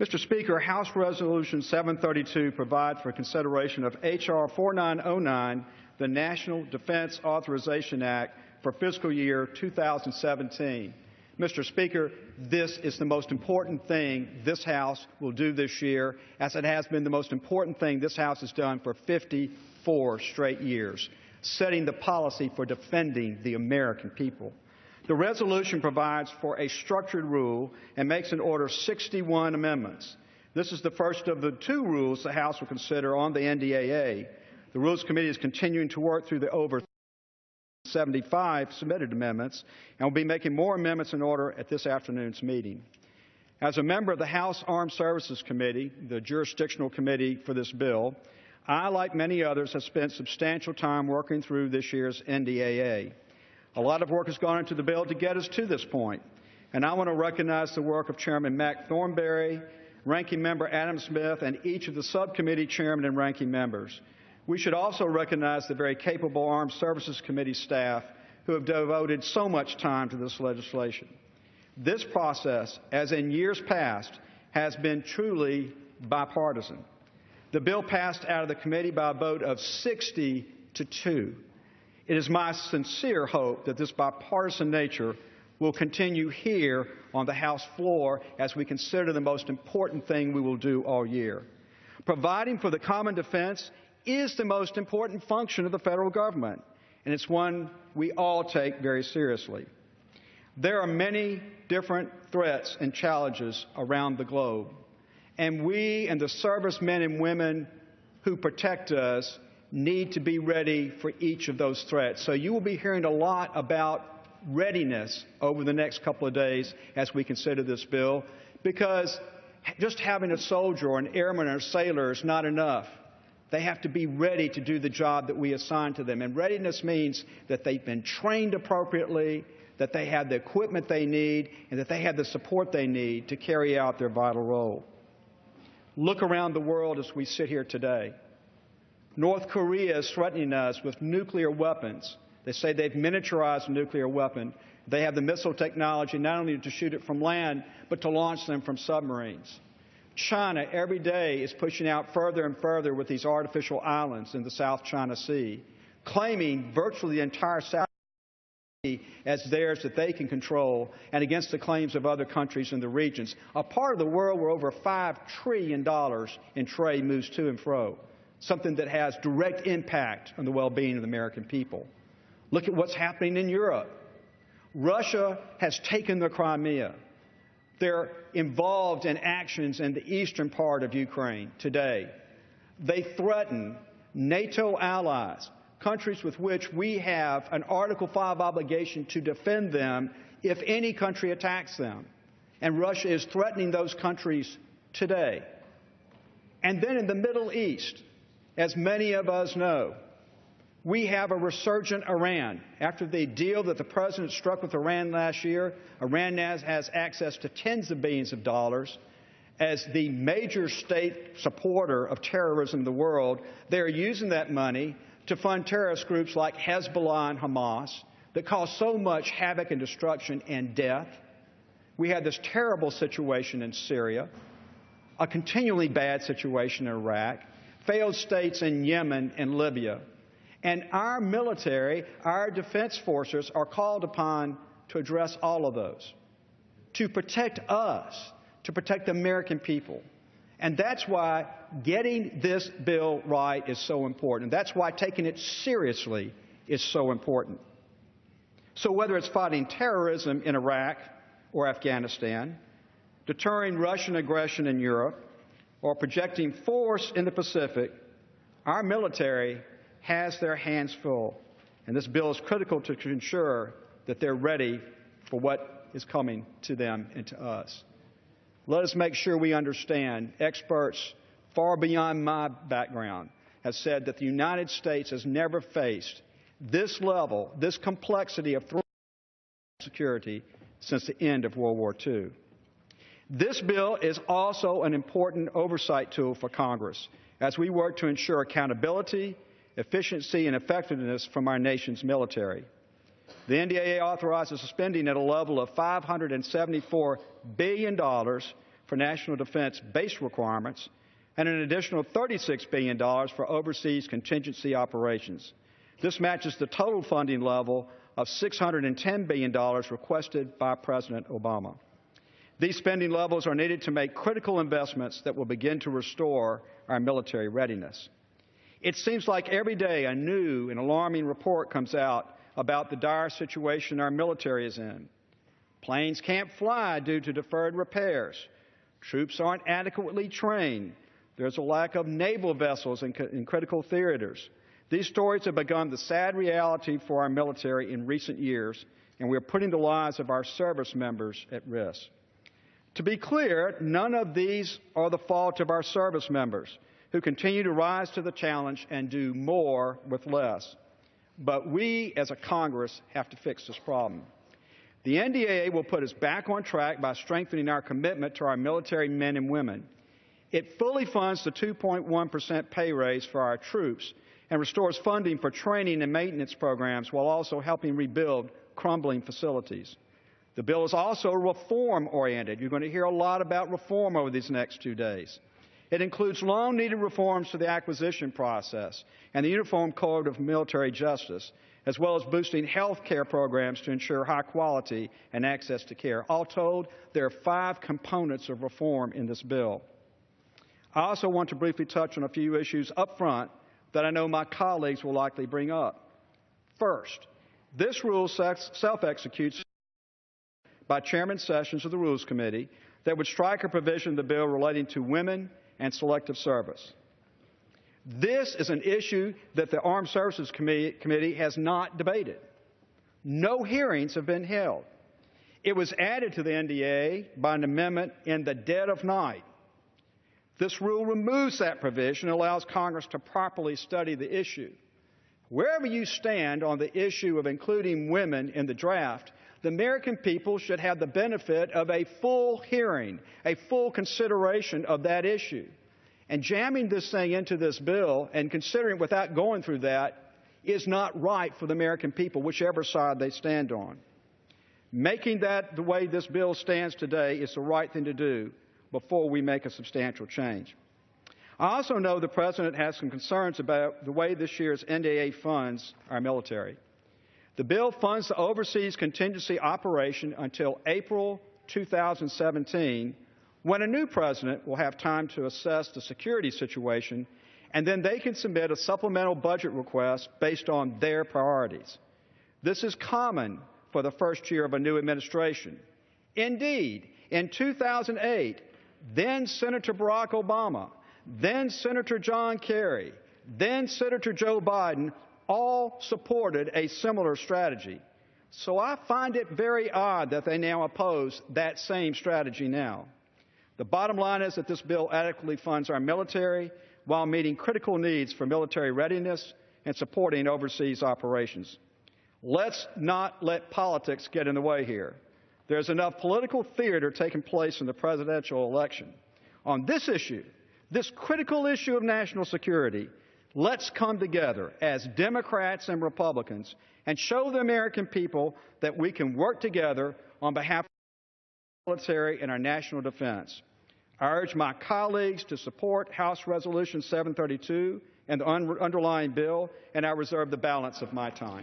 Mr. Speaker, House Resolution 732 provides for consideration of H.R. 4909, the National Defense Authorization Act for fiscal year 2017. Mr. Speaker, this is the most important thing this House will do this year, as it has been the most important thing this House has done for 54 straight years, setting the policy for defending the American people. The resolution provides for a structured rule and makes in order 61 amendments. This is the first of the two rules the House will consider on the NDAA. The Rules Committee is continuing to work through the over 75 submitted amendments and will be making more amendments in order at this afternoon's meeting. As a member of the House Armed Services Committee, the jurisdictional committee for this bill, I, like many others, have spent substantial time working through this year's NDAA. A lot of work has gone into the bill to get us to this point, and I want to recognize the work of Chairman Mac Thornberry, Ranking Member Adam Smith, and each of the subcommittee chairmen and ranking members. We should also recognize the very capable Armed Services Committee staff who have devoted so much time to this legislation. This process, as in years past, has been truly bipartisan. The bill passed out of the committee by a vote of 60 to 2. It is my sincere hope that this bipartisan nature will continue here on the House floor as we consider the most important thing we will do all year. Providing for the common defense is the most important function of the federal government, and it's one we all take very seriously. There are many different threats and challenges around the globe, and we and the servicemen and women who protect us need to be ready for each of those threats. So you will be hearing a lot about readiness over the next couple of days as we consider this bill, because just having a soldier or an airman or a sailor is not enough. They have to be ready to do the job that we assign to them. And readiness means that they've been trained appropriately, that they have the equipment they need, and that they have the support they need to carry out their vital role. Look around the world as we sit here today. North Korea is threatening us with nuclear weapons. They say they've miniaturized a nuclear weapon. They have the missile technology not only to shoot it from land, but to launch them from submarines. China every day is pushing out further and further with these artificial islands in the South China Sea, claiming virtually the entire South China Sea as theirs that they can control, and against the claims of other countries in the regions. A part of the world where over $5 trillion in trade moves to and fro, something that has direct impact on the well-being of the American people. Look at what's happening in Europe. Russia has taken the Crimea. They're involved in actions in the eastern part of Ukraine today. They threaten NATO allies, countries with which we have an Article 5 obligation to defend them if any country attacks them. And Russia is threatening those countries today. And then in the Middle East, as many of us know, we have a resurgent Iran. After the deal that the President struck with Iran last year, Iran now has access to tens of billions of dollars. As the major state supporter of terrorism in the world, they are using that money to fund terrorist groups like Hezbollah and Hamas that cause so much havoc and destruction and death. We had this terrible situation in Syria, a continually bad situation in Iraq, failed states in Yemen and Libya. And our military, our defense forces are called upon to address all of those, to protect us, to protect the American people. And that's why getting this bill right is so important. That's why taking it seriously is so important. So whether it's fighting terrorism in Iraq or Afghanistan, deterring Russian aggression in Europe, or projecting force in the Pacific, our military has their hands full. And this bill is critical to ensure that they're ready for what is coming to them and to us. Let us make sure we understand. Experts far beyond my background have said that the United States has never faced this level, this complexity of threat and security since the end of World War II. This bill is also an important oversight tool for Congress as we work to ensure accountability, efficiency, and effectiveness from our nation's military. The NDAA authorizes spending at a level of $574 billion for national defense base requirements and an additional $36 billion for overseas contingency operations. This matches the total funding level of $610 billion requested by President Obama. These spending levels are needed to make critical investments that will begin to restore our military readiness. It seems like every day a new and alarming report comes out about the dire situation our military is in. Planes can't fly due to deferred repairs. Troops aren't adequately trained. There's a lack of naval vessels in critical theaters. These stories have become the sad reality for our military in recent years, and we are putting the lives of our service members at risk. To be clear, none of these are the fault of our service members, who continue to rise to the challenge and do more with less. But we, as a Congress, have to fix this problem. The NDAA will put us back on track by strengthening our commitment to our military men and women. It fully funds the 2.1% pay raise for our troops and restores funding for training and maintenance programs while also helping rebuild crumbling facilities. The bill is also reform-oriented. You're going to hear a lot about reform over these next 2 days. It includes long-needed reforms to the acquisition process and the Uniform Code of Military Justice, as well as boosting health care programs to ensure high quality and access to care. All told, there are 5 components of reform in this bill. I also want to briefly touch on a few issues up front that I know my colleagues will likely bring up. First, this rule self-executes by Chairman Sessions of the Rules Committee that would strike a provision in the bill relating to women and selective service. This is an issue that the Armed Services Committee has not debated. No hearings have been held. It was added to the NDAA by an amendment in the dead of night. This rule removes that provision and allows Congress to properly study the issue. Wherever you stand on the issue of including women in the draft, the American people should have the benefit of a full hearing, a full consideration of that issue. And jamming this thing into this bill and considering it without going through that is not right for the American people, whichever side they stand on. Making that the way this bill stands today is the right thing to do before we make a substantial change. I also know the President has some concerns about the way this year's NDAA funds our military. The bill funds the overseas contingency operation until April 2017, when a new president will have time to assess the security situation, and then they can submit a supplemental budget request based on their priorities. This is common for the first year of a new administration. Indeed, in 2008, then Senator Barack Obama, then Senator John Kerry, then Senator Joe Biden all supported a similar strategy. So I find it very odd that they now oppose that same strategy now. The bottom line is that this bill adequately funds our military while meeting critical needs for military readiness and supporting overseas operations. Let's not let politics get in the way here. There's enough political theater taking place in the presidential election. On this issue, this critical issue of national security, let's come together as Democrats and Republicans and show the American people that we can work together on behalf of our military and our national defense. I urge my colleagues to support House Resolution 732 and the underlying bill, and I reserve the balance of my time.